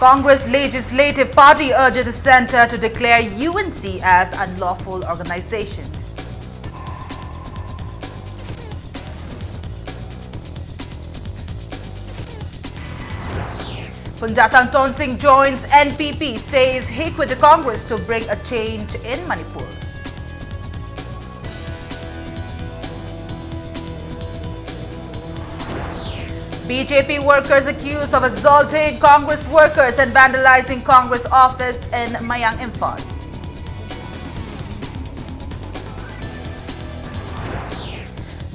Congress Legislative Party urges the centre to declare UNC as unlawful organisation. Punjatang Tonsing joins NPP, says he quit the Congress to bring a change in Manipur. BJP workers accused of assaulting Congress workers and vandalizing Congress office in Mayang, Imphal.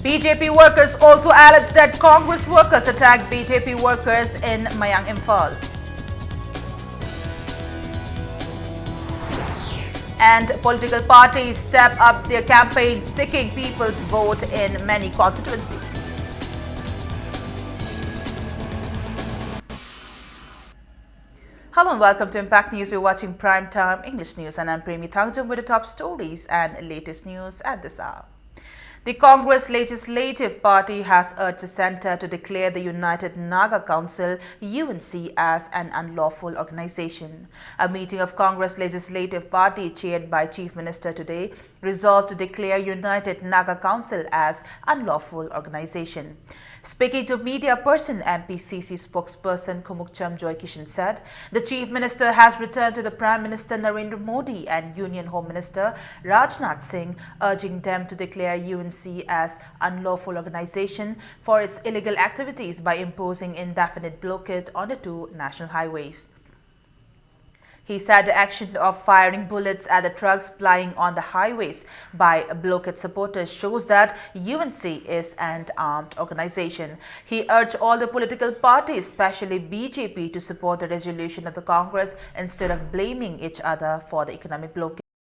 BJP workers also alleged that Congress workers attacked BJP workers in Mayang, Imphal. And political parties step up their campaigns seeking people's vote in many constituencies. Hello and welcome to Impact News. You're watching Primetime English News and I'm Premi Thangjum with the top stories and latest news at this hour. The Congress Legislative Party has urged the centre to declare the United Naga Council UNC as an unlawful organisation. A meeting of Congress Legislative Party chaired by Chief Minister today resolved to declare United Naga Council as unlawful organisation. Speaking to media person, MPCC spokesperson Kumukcham Joy Kishan said, the Chief Minister has returned to the Prime Minister Narendra Modi and Union Home Minister Rajnath Singh, urging them to declare UNC as unlawful organisation for its illegal activities by imposing indefinite blockade on the two national highways. He said the action of firing bullets at the trucks plying on the highways by blockade supporters shows that UNC is an armed organisation. He urged all the political parties, especially BJP, to support the resolution of the Congress instead of blaming each other for the economic blockade.